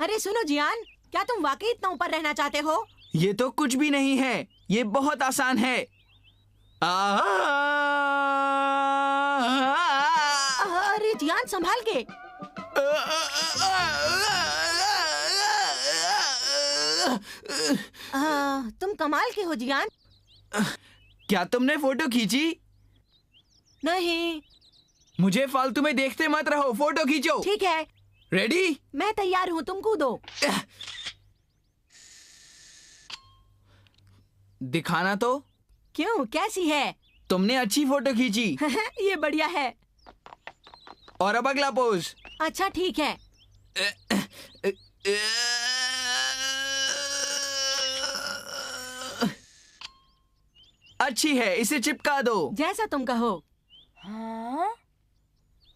अरे सुनो जियान, क्या तुम वाकई इतना ऊपर रहना चाहते हो? ये तो कुछ भी नहीं है, ये बहुत आसान है। अरे जियान संभाल के। तुम कमाल के हो जियान। क्या तुमने फोटो खींची? नहीं। मुझे फालतू में देखते मत रहो, फोटो खींचो। ठीक है। रेडी? मैं तैयार हूँ, तुम कूदो। दिखाना तो। क्यों, कैसी है? तुमने अच्छी फोटो खींची। ये बढ़िया है। और अब अगला पोज। अच्छा ठीक है। अच्छी है, इसे चिपका दो। जैसा तुम कहो। हाँ?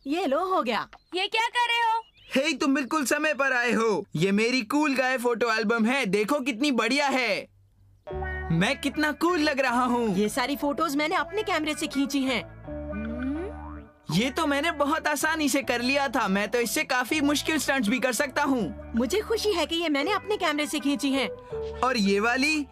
ये लो, हो गया। ये क्या कर रहे हो? हे, तुम बिल्कुल समय पर आए हो। ये मेरी कूल गाय फोटो एल्बम है, देखो कितनी बढ़िया है। मैं कितना कूल लग रहा हूँ। ये सारी फोटोज मैंने अपने कैमरे से खींची हैं। ये तो मैंने बहुत आसानी से कर लिया था। मैं तो इससे काफी मुश्किल स्टंट्स भी कर सकता हूँ। मुझे खुशी है कि ये मैंने अपने कैमरे से खींची हैं। और ये वाली,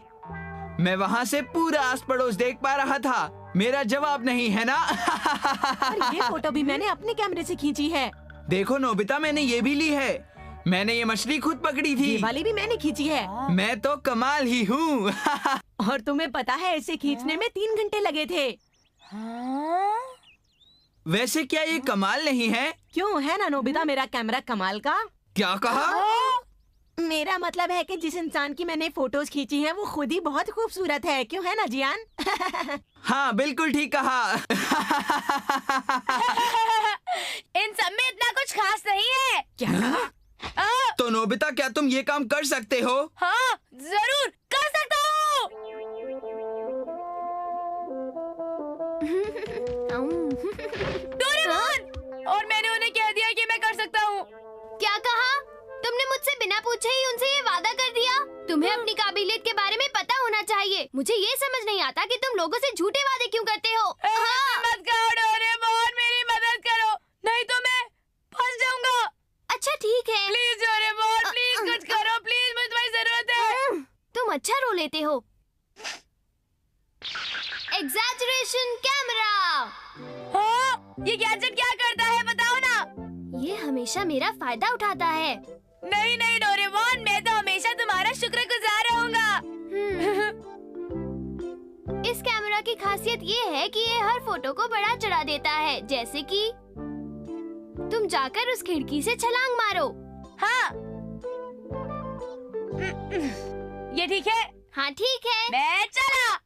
मैं वहाँ से पूरा आस पड़ोस देख पा रहा था। मेरा जवाब नहीं है ना? और ये फोटो भी मैंने अपने कैमरे से खींची है। देखो नोबिता, मैंने ये भी ली है। मैंने ये मछली खुद पकड़ी थी। ये वाली भी मैंने खींची है। मैं तो कमाल ही हूँ। और तुम्हें पता है, इसे खींचने में 3 घंटे लगे थे। हाँ? वैसे क्या ये कमाल नहीं है? क्यों, है ना नोबिता मेरा कैमरा कमाल का? क्या कहा? मेरा मतलब है कि जिस इंसान की मैंने फोटोज खींची हैं वो खुद ही बहुत खूबसूरत है। क्यों, है ना जियान? हाँ, बिल्कुल ठीक कहा। इन सब में इतना कुछ खास नहीं है। क्या? तो नोबिता, क्या तुम ये काम कर सकते हो? हाँ, जरूर कर सकता हूँ। डोरेमोन! और मैंने उन्हें कह दिया कि मैं कर सकता हूँ। क्या कहा? तुमने मुझसे बिना पूछे ही उनसे ये वादा कर दिया? तुम्हें अपनी काबिलियत के बारे में पता होना चाहिए। मुझे ये समझ नहीं आता कि तुम लोगों से झूठे वादे क्यों करते हो। मत करो डोरेमोन, मेरी मदद करो, नहीं तो मैं फंस जाऊंगा। अच्छा ठीक है। प्लीज डोरेमोन, प्लीज कुछ करो, प्लीज, मुझे तुम्हारी जरूरत है। तुम अच्छा रो लेते हो। Exaggeration camera. हाँ? ये गैजेट क्या करता है, बताओ ना। ये हमेशा मेरा फायदा उठाता है। नहीं नहीं डोरेमोन, मैं तो हमेशा तुम्हारा शुक्रगुजार रहूंगा। इस कैमरा की खासियत ये है कि ये हर फोटो को बड़ा चढ़ा देता है। जैसे कि तुम जाकर उस खिड़की से छलांग मारो। हाँ, ये ठीक है? हाँ ठीक है। मैं चला।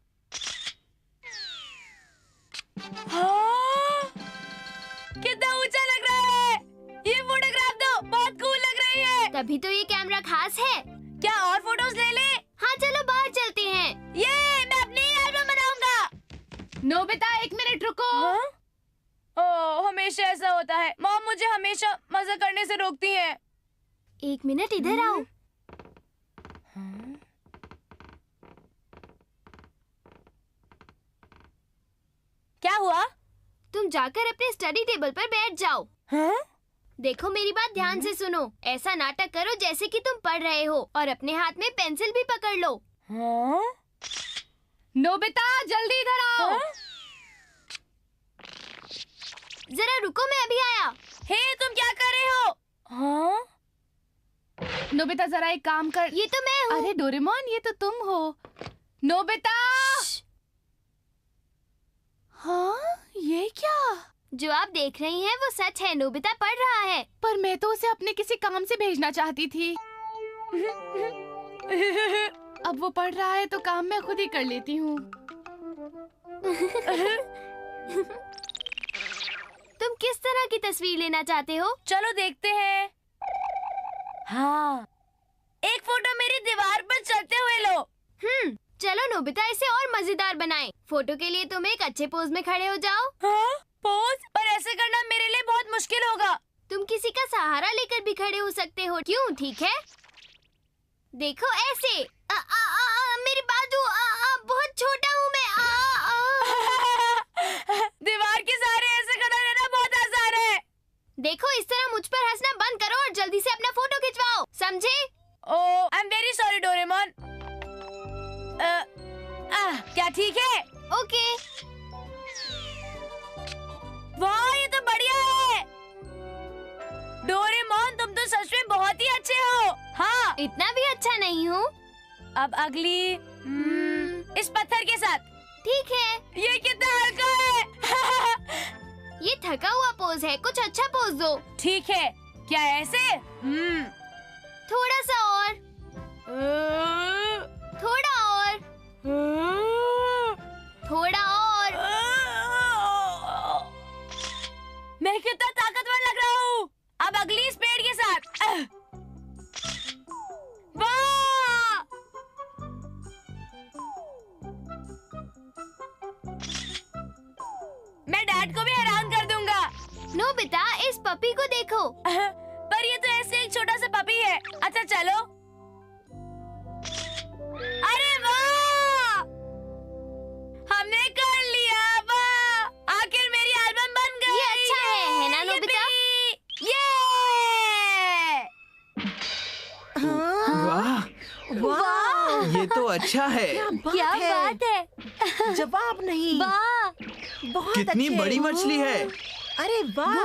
हाँ, कितना ऊंचा लग रहा है। ये फोटोग्राफ तो बहुत कूल लग रही है। तभी तो ये कैमरा खास है। क्या और फोटोज ले ले? हाँ चलो बाहर चलते हैं। ये मैं अपनी एल्बम बनाऊंगा। नोबिता, 1 मिनट रुको। हाँ? ओह, हमेशा ऐसा होता है। मॉम मुझे हमेशा मजा करने से रोकती हैं। 1 मिनट इधर आओ। क्या हुआ? तुम जाकर अपने स्टडी टेबल पर बैठ जाओ। हाँ? देखो मेरी बात ध्यान से सुनो। ऐसा नाटक करो जैसे कि तुम पढ़ रहे हो और अपने हाथ में पेंसिल भी पकड़ लो। हाँ? नोबिता, जल्दी इधर आओ। हाँ? जरा रुको, मैं अभी आया। हे, तुम क्या कर रहे हो? हाँ? नोबिता, जरा एक काम कर। ये तो मैं हूँ। अरे डोरेमोन, ये तो तुम हो। नोबिता! हाँ, ये क्या? जो आप देख रही हैं वो सच है। नोबिता पढ़ रहा है। पर मैं तो उसे अपने किसी काम से भेजना चाहती थी। अब वो पढ़ रहा है तो काम मैं खुद ही कर लेती हूँ। तुम किस तरह की तस्वीर लेना चाहते हो? चलो देखते हैं। हाँ, एक फोटो मेरी दीवार पर चलते हुए लो। चलो नोबिता, इसे और मजेदार बनाएं। फोटो के लिए तुम एक अच्छे पोज में खड़े हो जाओ। हाँ? पोज? पर ऐसे करना मेरे लिए बहुत मुश्किल होगा। तुम किसी का सहारा लेकर भी खड़े हो सकते हो। क्यों? ठीक है, देखो ऐसे। मेरी बाजू, बहुत छोटा हूँ मैं। दीवार के सहारे ऐसे खड़ा रहना बहुत आसान है। देखो, इस तरह मुझ पर हंसना बंद करो और जल्दी से अपना फोटो खिंचवाओ। समझे? Oh, I am very sorry Doraemon. क्या ठीक है? ओके। वाह, ये तो बढ़िया है। डोरेमोन, तुम तो सच में बहुत ही अच्छे हो। हाँ, इतना भी अच्छा नहीं हूँ। अब अगली इस पत्थर के साथ। ठीक है। ये कितना हल्का है। ये थका हुआ पोज है, कुछ अच्छा पोज दो। ठीक है, क्या ऐसे? थोड़ा सा और, थोड़ा और, थोड़ा और। मैं कितना ताकतवर लग रहा हूँ। अब अगली इस पेड़ के साथ। वाह! मैं डैड को भी हैरान कर दूंगा। नोबिता, इस पपी को देखो। पर ये तो ऐसे एक छोटा सा पपी है। अच्छा चलो। अरे वाह! हमने कर लिया। वाह! आखिर मेरी एल्बम बन गई। ये अच्छा है ना नोबिता? वाह, वाह, ये तो अच्छा है। क्या बात है। जवाब नहीं। वाह! बहुत कितनी अच्छे। बड़ी मछली है। अरे वाह।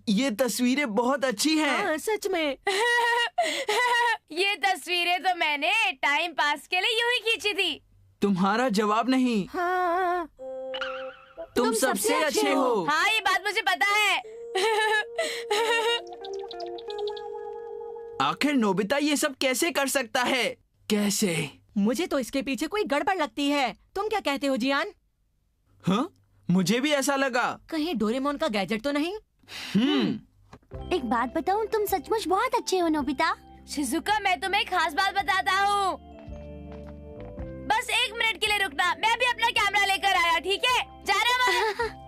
ये तस्वीरें बहुत अच्छी हैं। हाँ, सच में। ये तस्वीरें तो मैंने टाइम पास के लिए यूं ही खींची थी। तुम्हारा जवाब नहीं, हाँ, तुम सबसे अच्छे हो। हाँ, ये बात मुझे पता है। आखिर नोबिता ये सब कैसे कर सकता है? कैसे? मुझे तो इसके पीछे कोई गड़बड़ लगती है। तुम क्या कहते हो जियान? हाँ, मुझे भी ऐसा लगा। कहीं डोरेमोन का गैजेट तो नहीं? एक बात बताऊं, तुम सचमुच बहुत अच्छे हो नोबिता। शिजुका, मैं तुम्हें एक खास बात बताता हूँ। बस 1 मिनट के लिए रुकना, मैं भी अपना कैमरा लेकर आया। ठीक है, जा रहा हूँ।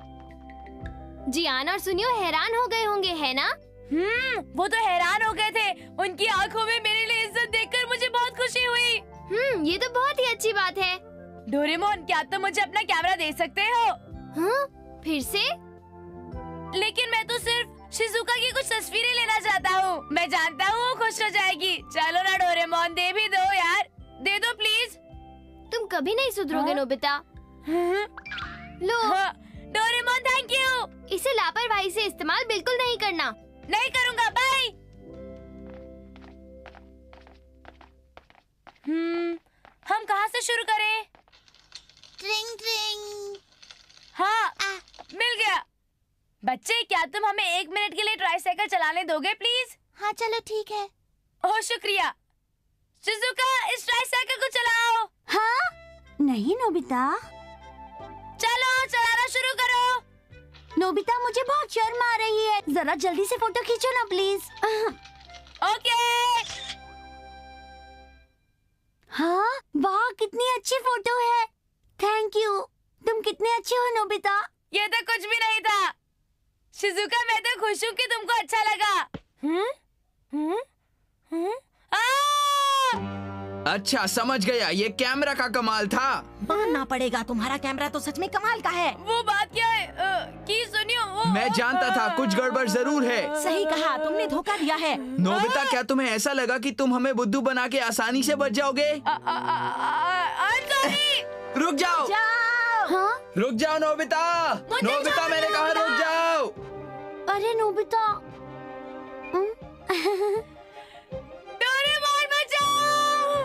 जियान और सुनियो हैरान हो गए होंगे, है ना? वो तो हैरान हो गए थे। उनकी आंखों में मेरे लिए इज्जत देखकर मुझे बहुत खुशी हुई। ये तो बहुत ही अच्छी बात है। डोरेमोन, क्या तुम मुझे अपना कैमरा दे सकते हो? हाँ? फिर से? लेकिन मैं तो सिर्फ शिजुका की कुछ तस्वीरें लेना चाहता हूँ। मैं जानता हूँ वो खुश हो जाएगी। चलो ना डोरेमोन, दे भी दो यार, दे दो प्लीज। तुम कभी नहीं सुधरोगे नोबिता। लो। हाँ, डोरेमोन थैंक यू। इसे लापरवाही से इस्तेमाल बिल्कुल नहीं करना। नहीं करूँगा, बाय। हम कहाँ से शुरू करें? ट्रिंग ट्रिंग। हाँ, मिल गया। बच्चे, क्या तुम हमें 1 मिनट के लिए ट्राईसाइकिल चलाने दोगे प्लीज? हाँ चलो ठीक है। ओह शुक्रिया। शिजुका, इस ट्राईसाइकिल को चलाओ। हाँ? नहीं नोबिता। चलो, चलाना शुरू करो। नोबिता, मुझे बहुत शर्म आ रही है। जरा जल्दी से फोटो खींचो ना प्लीज। ओके। हाँ, वाह कितनी अच्छी फोटो है। Thank you. तुम कितने अच्छे हो नोबिता। ये तो कुछ भी नहीं था। शिजुका, मैं तो खुश हूँ कि तुमको अच्छा लगा। अच्छा, समझ गया, ये कैमरा का कमाल था। मानना पड़ेगा, तुम्हारा कैमरा तो सच में कमाल का है। वो बात क्या है कि सुनियो, मैं जानता था कुछ गड़बड़ जरूर है। सही कहा, तुमने धोखा दिया है। नोबिता, क्या तुम्हें ऐसा लगा कि तुम हमें बुद्धू बना के आसानी से बच जाओगे? रुक जाओ, हाँ? रुक जाओ नोबिता। नोबिता, मैंने कहा रुक जाओ। अरे नोबिता। डोरेमोन बचाओ!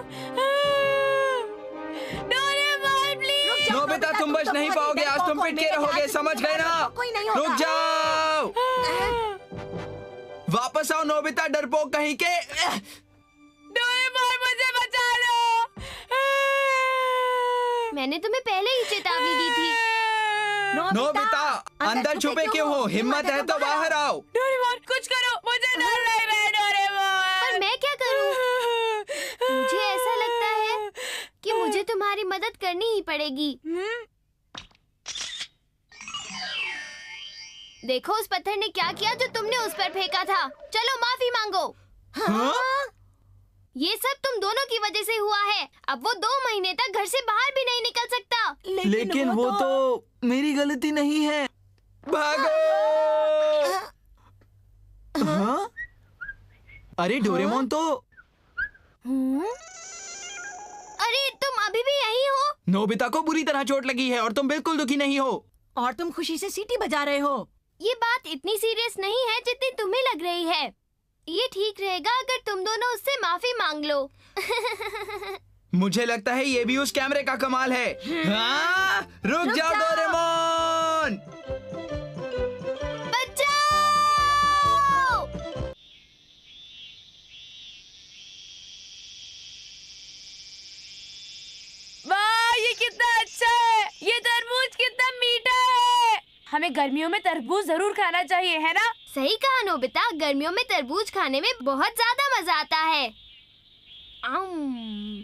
Doraemon please! नोबिता, तुम बच नहीं पाओगे, आज तुम पिट के रहोगे, समझ गए ना? कोई नहीं होगा। रुक जाओ, वापस आओ नोबिता, डरपोक कहीं के। डोरेमोन, मुझे बचा लो! मैंने तुम्हें पहले ही चेतावनी दी थी। नोबिता, अंदर छुपे क्यों हो? हिम्मत है तो बाहर आओ। डोरेमोन, कुछ करो, मुझे डर लग रहा है डोरेमोन। पर मैं क्या करूं? मुझे ऐसा लगता है कि मुझे तुम्हारी मदद करनी ही पड़ेगी। देखो उस पत्थर ने क्या किया जो तुमने उस पर फेंका था। चलो माफी मांगो। हाँ? ये सब तुम दोनों की वजह से हुआ है। अब वो 2 महीने तक घर से बाहर भी नहीं निकल सकता। लेकिन वो तो मेरी गलती नहीं है। भागो! हाँ? अरे डोरेमोन तो अरे तुम अभी भी यही हो? नोबिता को बुरी तरह चोट लगी है और तुम बिल्कुल दुखी नहीं हो। और तुम खुशी से सीटी बजा रहे हो। ये बात इतनी सीरियस नहीं है जितनी तुम्हें लग रही है। ये ठीक रहेगा अगर तुम दोनों उससे माफी मांग लो। मुझे लगता है ये भी उस कैमरे का कमाल है। हाँ? रुक जाओ डोरेमोन। बचाओ! वाह, ये कितना अच्छा है। ये तरबूज कितना मीठा है। हमें गर्मियों में तरबूज जरूर खाना चाहिए, है ना? सही कहा नोबिता, गर्मियों में तरबूज खाने में बहुत ज्यादा मजा आता है।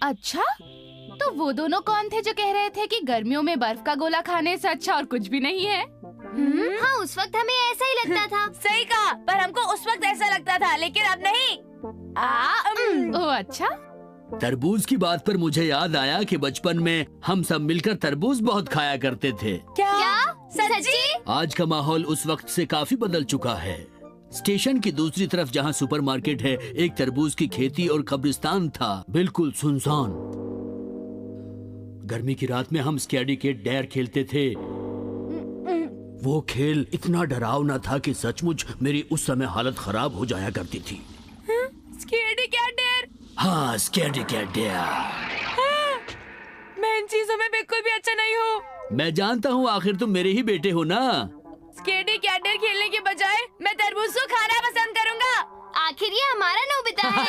अच्छा, तो वो दोनों कौन थे जो कह रहे थे कि गर्मियों में बर्फ का गोला खाने से अच्छा और कुछ भी नहीं है? हाँ, उस वक्त हमें ऐसा ही लगता था। सही कहा, पर हमको उस वक्त ऐसा लगता था, लेकिन अब नहीं। ओह अच्छा। तरबूज की बात पर मुझे याद आया कि बचपन में हम सब मिलकर तरबूज बहुत खाया करते थे। क्या? सच्ची? आज का माहौल उस वक्त से काफी बदल चुका है। स्टेशन की दूसरी तरफ जहाँ सुपरमार्केट है, एक तरबूज की खेती और कब्रिस्तान था, बिल्कुल सुनसान। गर्मी की रात में हम स्कैडी कैट डेयर खेलते थे। वो खेल इतना डरावना था कि सचमुच मेरी उस समय हालत खराब हो जाया करती थी। Scaredy cat dare? हाँ, स्कैडी कैट डेयर। मैं इन चीजों में बिल्कुल भी अच्छा नहीं हूँ। मैं जानता हूँ, आखिर तुम मेरे ही बेटे हो ना। स्कैडी कैट डेयर खेलने के बजाय मैं तरबूज को खाना पसंद करूँगा। आखिर ये हमारा नोबिता है।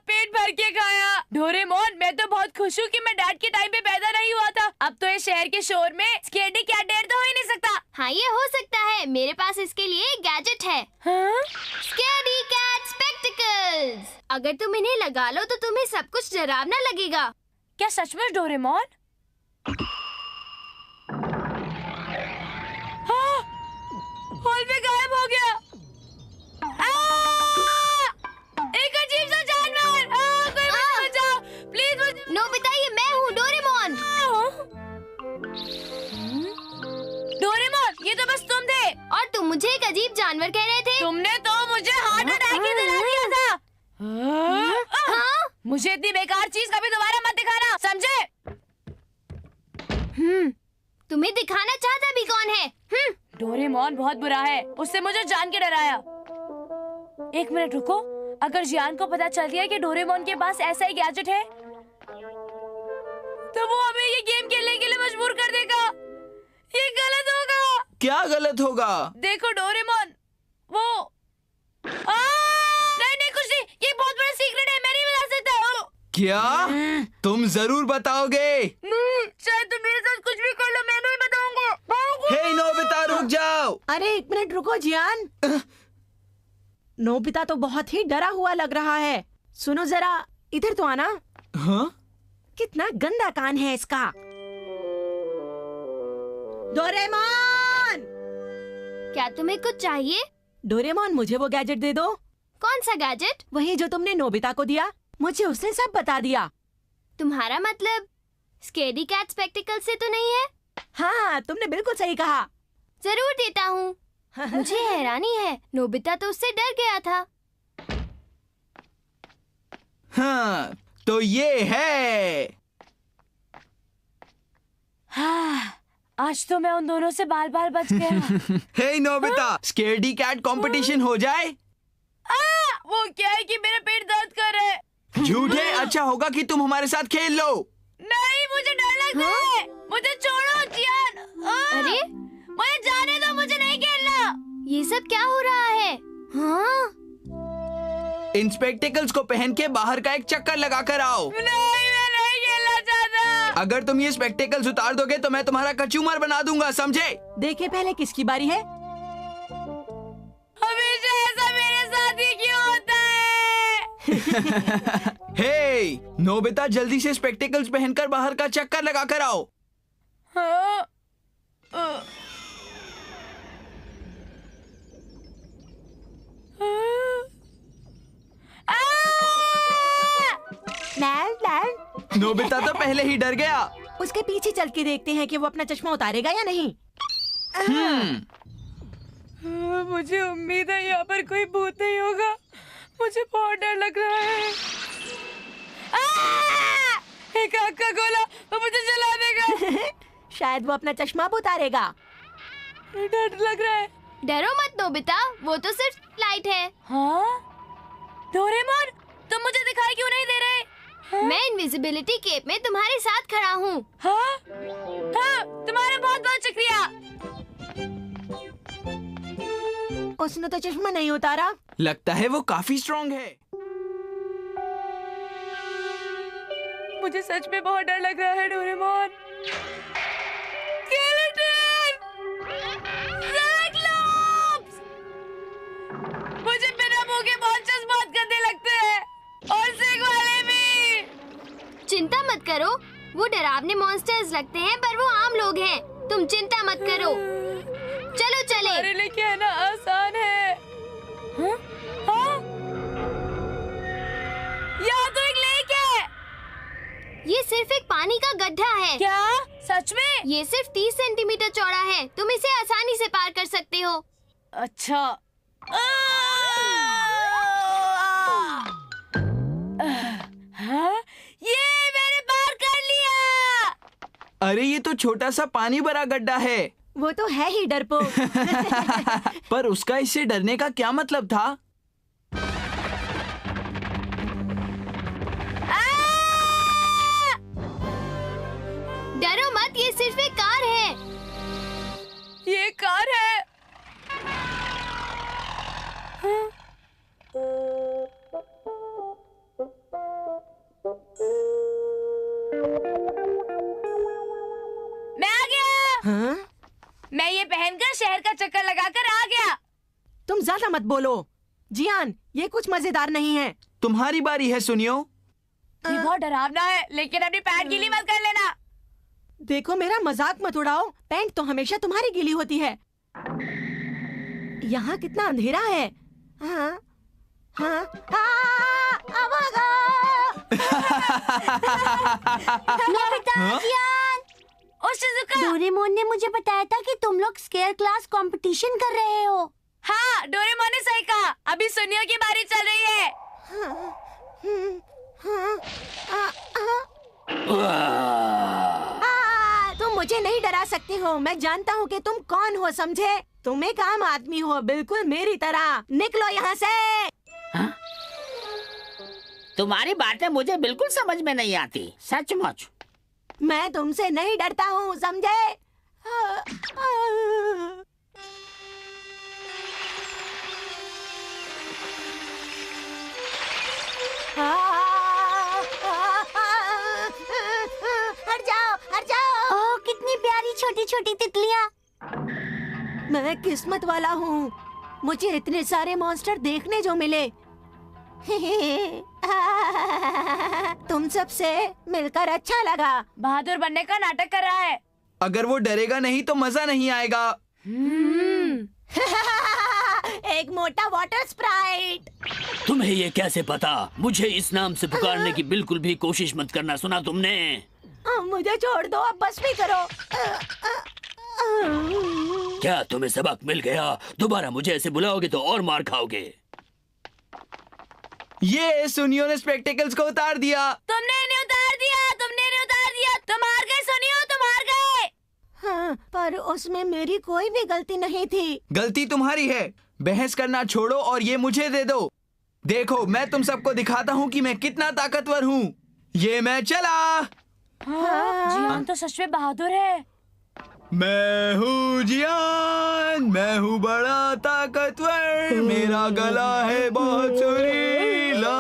पेट भर के खाया। डोरेमोन, मैं तो बहुत खुश हूँ कि मैं डैड के टाइम पे पैदा नहीं हुआ था। अब तो ये शहर के शोर में स्कैडी कैट डेयर तो हो ही नहीं सकता। हाँ, ये हो सकता है। मेरे पास इसके लिए एक गैजेट है। Scaredy cat spectacles. अगर तुम इन्हें लगा लो तो तुम्हें सब कुछ डरावना लगेगा। क्या सचमुच डोरेमोन? हाँ, हॉल में गायब हो गया। एक अजीब सा जानवर। कोई मुझे बचाओ, प्लीज मुझे। नोबिता, ये मैं हूँ, डोरेमोन। डोरेमोन, ये तो बस तुम थे। और तुम मुझे एक अजीब जानवर कह रहे थे। तुमने तो मुझे हार्ट अटैक की दिला दिया था। हाँ? मुझे इतनी बेकार चीज कभी दोबारा मत दिखाना, समझे? तुम्हें दिखाना चाहता भी कौन है? डोरेमोन बहुत बुरा है, उससे मुझे जान के डराया। एक मिनट रुको, अगर जियान को पता चल गया कि डोरेमोन के पास ऐसा ही गैजेट है तो वो हमें ये गेम खेलने के लिए मजबूर कर देगा। ये गलत होगा। क्या गलत होगा? देखो डोरेमोन, वो नहीं कुछ नहीं, ये बहुत बड़ा सीक्रेट है, मैं नहीं बता सकता। क्या? तुम जरूर बताओगे। शायद तुम मेरे साथ कुछ भी कर लो, मैं नहीं बताऊंगा। हे नोबिता, रुक जाओ। अरे एक मिनट रुको जियान। नोबिता तो बहुत ही डरा हुआ लग रहा है। सुनो जरा, इधर तो आना। हाँ? कितना गंदा कान है इसका। डोरेमोन! क्या तुम्हें कुछ चाहिए? डोरेमोन, मुझे वो गैजेट दे दो। कौन सा गैजेट? वही जो तुमने नोबिता को दिया। मुझे उसने सब बता दिया। तुम्हारा मतलब स्कैडी कैट स्पेक्टिकल से तो नहीं है? हाँ, तुमने बिल्कुल सही कहा। जरूर देता हूँ। मुझे हैरानी है, नोबिता तो उससे डर गया था। हाँ, तो ये है। आज तो मैं उन दोनों से बाल बाल बच गया। हे नोबिता, स्कैडी कैट कंपटीशन हो जाए। वो क्या है कि मेरा पेट दर्द कर रहा है। झूठ है, अच्छा होगा कि तुम हमारे साथ खेल लो। नहीं, मुझे डर लगता है। मुझे छोड़ो जियान। अरे, मुझे जाने दो, मुझे नहीं खेलना। ये सब क्या हो रहा है? हाँ? इन स्पेक्टिकल्स को पहन के बाहर का एक चक्कर लगा कर आओ। नहीं, मैं नहीं खेलना चाहता। अगर तुम ये स्पेक्टिकल्स उतार दोगे तो मैं तुम्हारा कचूमर बना दूंगा, समझे? देखे पहले किसकी बारी है। हमेशा ऐसा मेरे साथ ही क्यों होता है? हे नोबिता, जल्दी से स्पेक्टिकल्स पहनकर बाहर का चक्कर लगा कर आओ। नोबिता तो पहले ही डर गया। उसके पीछे चल के देखते हैं कि वो अपना चश्मा उतारेगा या नहीं। मुझे उम्मीद है यहाँ पर कोई भूत नहीं होगा। मुझे बहुत डर लग रहा है। एक आग का गोला, वो मुझे जला देगा। शायद वो अपना चश्मा अब उतारेगा। डर लग रहा है। डरो मत नोबिता, वो तो सिर्फ लाइट है। हाँ? डोरेमोन, तुम मुझे दिखाई क्यों नहीं दे रहे? हाँ? मैं इनविजिबिलिटी केप में तुम्हारे साथ खड़ा हूँ। हाँ? हाँ, तुम्हारा बहुत बहुत शुक्रिया। उसने तो चश्मा नहीं उतारा। लगता है वो काफी स्ट्रॉन्ग है। मुझे सच में बहुत डर लग रहा है डोरेमोन। साइक्लोप्स! मुझे बिना मुंह के मॉन्स्टर्स बहुत गंदे लगते हैं, और सींग वाले भी। चिंता मत करो, वो डरावने मॉन्स्टर्स लगते हैं पर वो आम लोग हैं। तुम चिंता मत करो, चलो चले। मेरे लिए कहना आसान है। हाँ? हाँ? यहाँ तो एक लेक है। ये सिर्फ एक पानी का गड्ढा है। क्या? सच में? ये सिर्फ 30 सेंटीमीटर चौड़ा है। तुम इसे आसानी से पार कर सकते हो। अच्छा। हाँ? ये मैंने पार कर लिया। अरे ये तो छोटा सा पानी भरा गड्ढा है। वो तो है ही डरपोक। पर उसका इससे डरने का क्या मतलब था? डरो मत, ये सिर्फ एक कार है। ये कार है। मैं आ गया। हाँ? मैं ये पहनकर शहर का चक्कर लगाकर आ गया। तुम ज्यादा मत बोलो। जियान, ये कुछ मजेदार नहीं है। तुम्हारी बारी है सुनियो। ये बहुत डरावना है, लेकिन अपनी पैंट गीली मत कर लेना। देखो मेरा मजाक मत उड़ाओ। पैंट तो हमेशा तुम्हारी गीली होती है। यहाँ कितना अंधेरा है। हाँ, हाँ, नोबिता, जियान, ओ शिजुका। डोरेमोन ने मुझे बताया था कि तुम लोग स्केयर क्लास कंपटीशन कर रहे हो। हाँ, डोरेमोन ने सही कहा। अभी सुनियो की बारी चल रही है। तुम मुझे नहीं डरा सकते हो। मैं जानता हूँ कि तुम कौन हो, समझे? तुम एक आम आदमी हो, बिल्कुल मेरी तरह। निकलो यहाँ से। हाँ? तुम्हारी बातें मुझे बिल्कुल समझ में नहीं आती, सचमुच। मैं तुमसे नहीं डरता हूँ, समझे? हट जाओ, हट जाओ। ओह, कितनी प्यारी छोटी छोटी तितलियाँ। मैं किस्मत वाला हूँ, मुझे इतने सारे मॉन्स्टर देखने जो मिले। तुम सबसे मिलकर अच्छा लगा। बहादुर बनने का नाटक कर रहा है। अगर वो डरेगा नहीं तो मजा नहीं आएगा। एक मोटा वाटर स्प्राइट। तुम्हें ये कैसे पता? मुझे इस नाम से पुकारने की बिल्कुल भी कोशिश मत करना, सुना तुमने? मुझे छोड़ दो, अब बस भी करो। क्या तुम्हें सबक मिल गया? दोबारा मुझे ऐसे बुलाओगे तो और मार खाओगे। ये सुनियो ने स्पेक्टिकल्स को उतार दिया। तुमने नहीं उतार दिया, तुमने नहीं उतार दिया। तुम हार गए सुनियो, तुम हार गए। हाँ, पर उसमें मेरी कोई भी गलती नहीं थी। गलती तुम्हारी है। बहस करना छोड़ो और ये मुझे दे दो। देखो, मैं तुम सबको दिखाता हूँ कि मैं कितना ताकतवर हूँ। ये मैं चला। हाँ, जियान तो सच में बहादुर है। मैं हूँ जियान, मैं हूँ बड़ा ताकतवर। मेरा गला है बहुत सुरीला।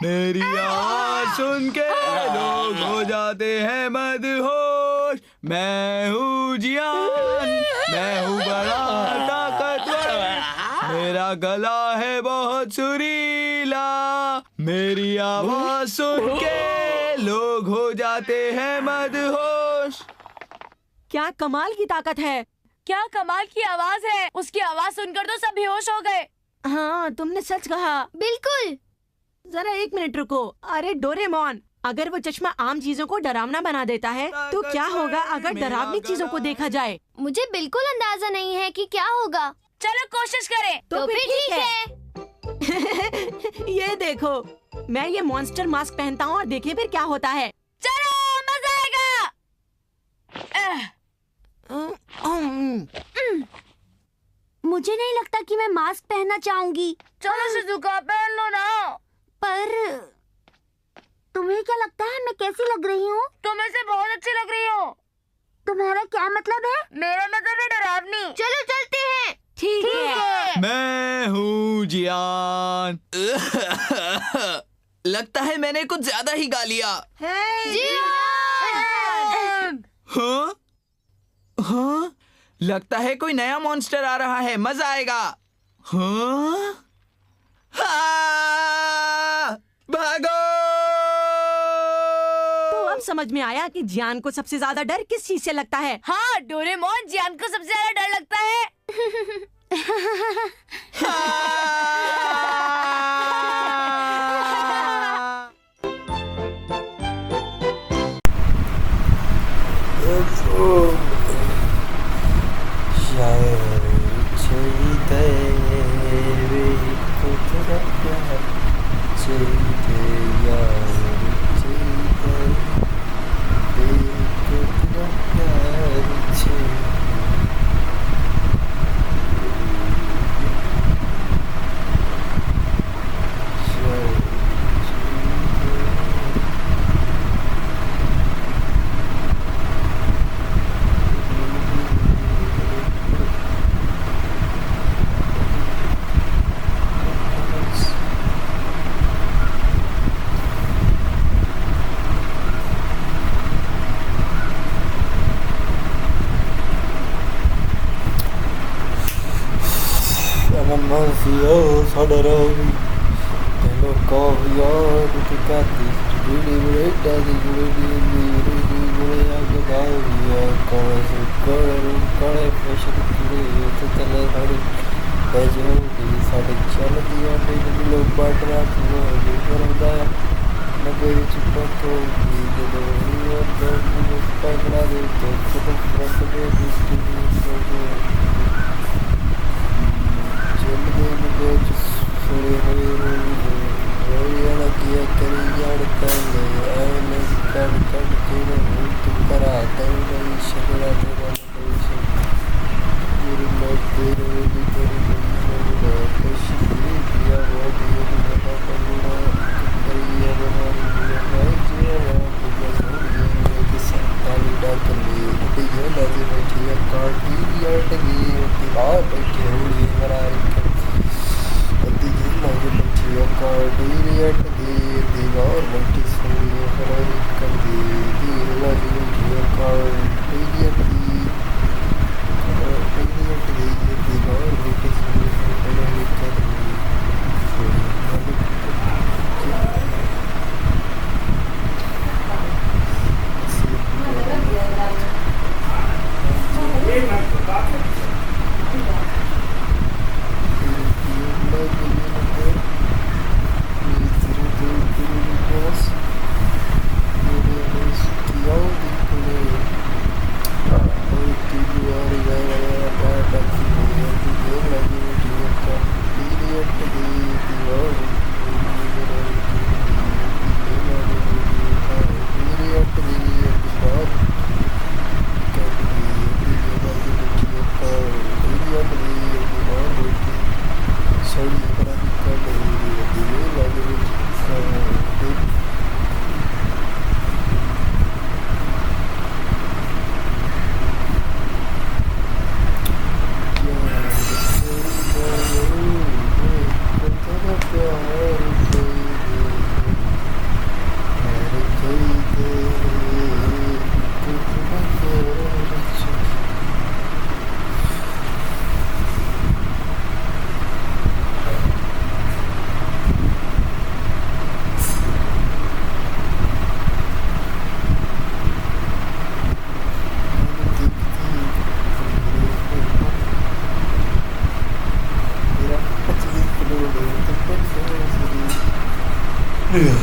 मेरी आवाज सुन के लोग हो जाते हैं मदहोश। मैं हूँ जियान, मैं हूँ बड़ा ताकतवर। मेरा गला है बहुत सुरीला। मेरी आवाज सुन के लोग हो जाते हैं मदहोश। क्या कमाल की ताकत है। क्या कमाल की आवाज है। उसकी आवाज सुनकर तो सब बेहोश हो गए। हाँ, तुमने सच कहा। बिल्कुल। जरा एक मिनट रुको। अरे डोरेमोन, अगर वो चश्मा आम चीजों को डरावना बना देता है तो क्या होगा अगर डरावनी चीजों को देखा जाए? मुझे बिल्कुल अंदाजा नहीं है कि क्या होगा। चलो कोशिश करें। तो फिर ठीक है। है। ये देखो, मैं ये मॉन्स्टर मास्क पहनता हूँ और देखिए फिर क्या होता है। चलो मजा आएगा। मुझे नहीं लगता कि मैं मास्क पहनना चाहूंगी। चलो शिजुका पहन लो ना। पर तुम्हें क्या लगता है मैं कैसी लग रही हूँ? तुम ऐसे बहुत अच्छी लग रही हो। तुम्हारा क्या मतलब है? मेरा मतलब है डरावनी। चलो चलते हैं। ठीक है। मैं हूँ जियान। लगता है मैंने कुछ ज्यादा ही गा लिया। हाँ? हाँ? लगता है कोई नया मॉन्स्टर आ रहा है, मजा आएगा। हाँ? हाँ! भागो! तो अब समझ में आया कि जियान को सबसे ज्यादा डर किस चीज से लगता है। हाँ, डोरेमोन जियान को सबसे ज्यादा डर लगता है।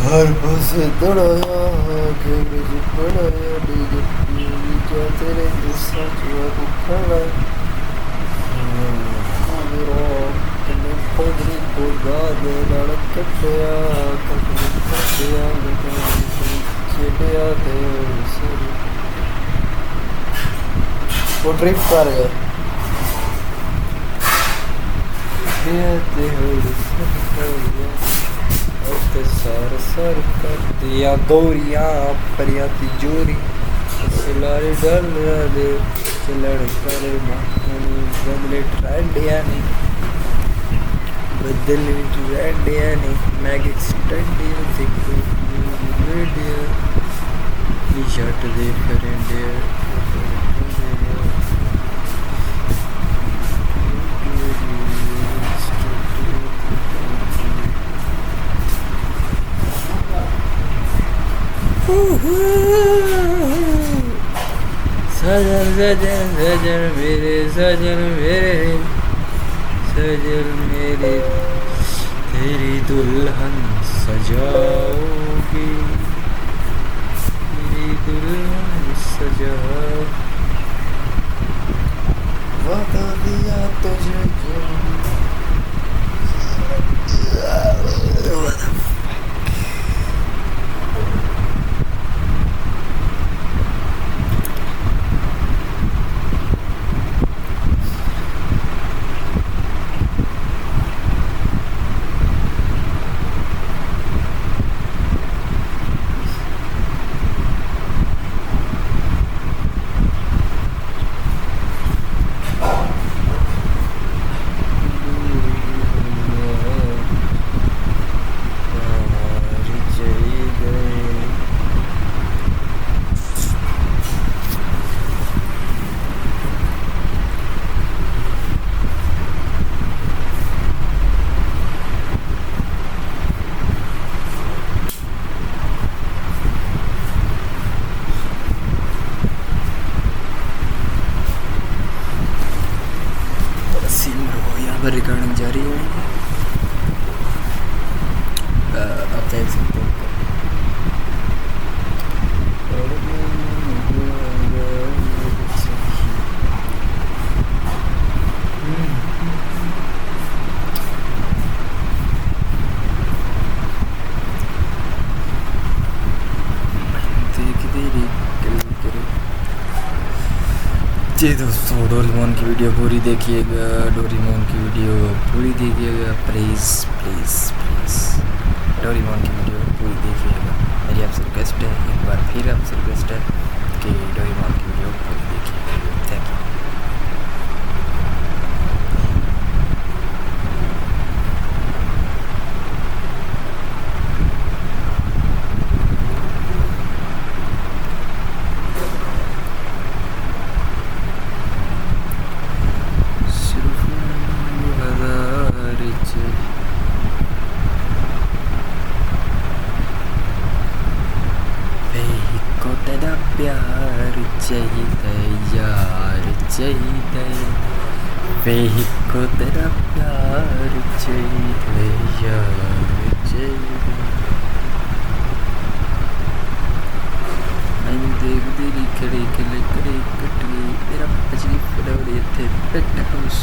हर बस दौड़ाया आगे मुझे पढ़ाया डीजे क्या तेरे गुस्सा जुआ को खड़ा पोदरी पोदा दे लड़ कटिया कटरी कटिया चिड़िया दे सरी वो ट्रिप कर गए सर सर कर दिया गोरिया परिया तिजोरी सिलारे डल दे लड़ कर बदले ट्रेंड यानी बदले ट्रेंड यानी मैगिक स्टैंड वीडियो शर्ट दे फ्रेंड सजन सजन सजन मेरे सजन मेरे तेरी दुल्हन सजाओगी तेरी दुल्हन सजाओ वादा दिया तुझे रिकॉर्डिंग जारी है आप देख सकते हो जी दोस्तों डोरेमोन की वीडियो पूरी देखिएगा डोरेमोन की वीडियो पूरी देखिएगा प्लीज़ प्लीज़ प्लीज़ डोरेमोन की वीडियो पूरी देखिएगा मेरी आपसे रिक्वेस्ट है एक बार फिर आपसे रिक्वेस्ट है कि डोरेमोन की वीडियो पूरी देखिएगा थैंक यू प्यार चाहिए यार चाहिए वही को तेरा प्यार चाहिए यार चाहिए मैं देख तेरी खड़ी खड़े खड़े कटड़ी तेरा पचली फड़ौड़ी थे पेट खुश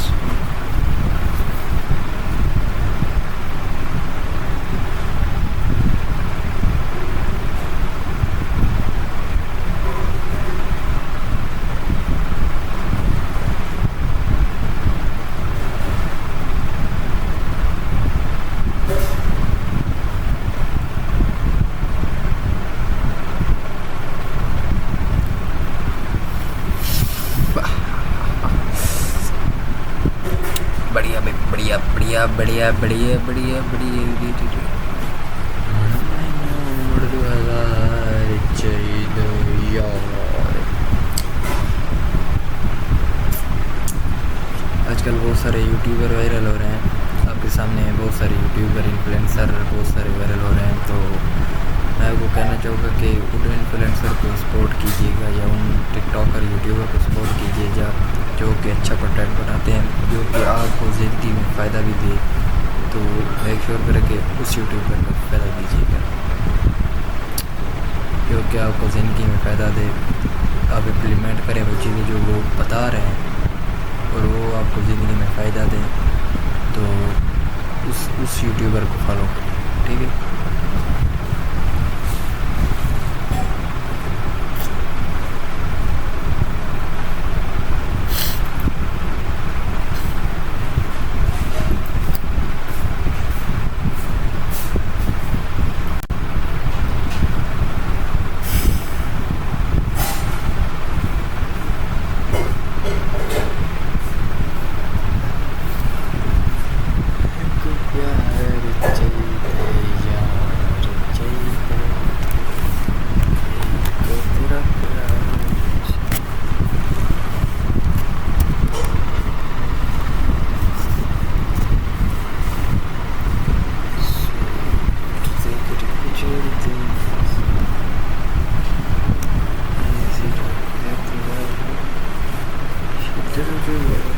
बढ़िया बढ़िया बढ़िया बढ़िया आजकल बहुत सारे यूट्यूबर वायरल हो रहे हैं आपके सामने बहुत सारे यूट्यूबर इन्फ्लुएंसर बहुत सारे वायरल हो रहे हैं तो मैं आपको कहना चाहूँगा कि उन इन्फ्लुएंसर को सपोर्ट कीजिएगा या उन टिकटॉकर यूट्यूबर को सपोर्ट कीजिएगा जो कि अच्छा कंटेंट बनाते हैं जो कि आपको ज़िंदगी में फ़ायदा भी दे तो मेक श्योर करें कि उस यूट्यूबर को फ़ायदा दीजिएगा जो कि आपको ज़िंदगी में फ़ायदा दे आप इम्प्लीमेंट करें वो चीज़ें जो वो बता रहे हैं और वो आपको ज़िंदगी में फ़ायदा दें तो उस यूट्यूबर को फॉलो करें, ठीक है। Do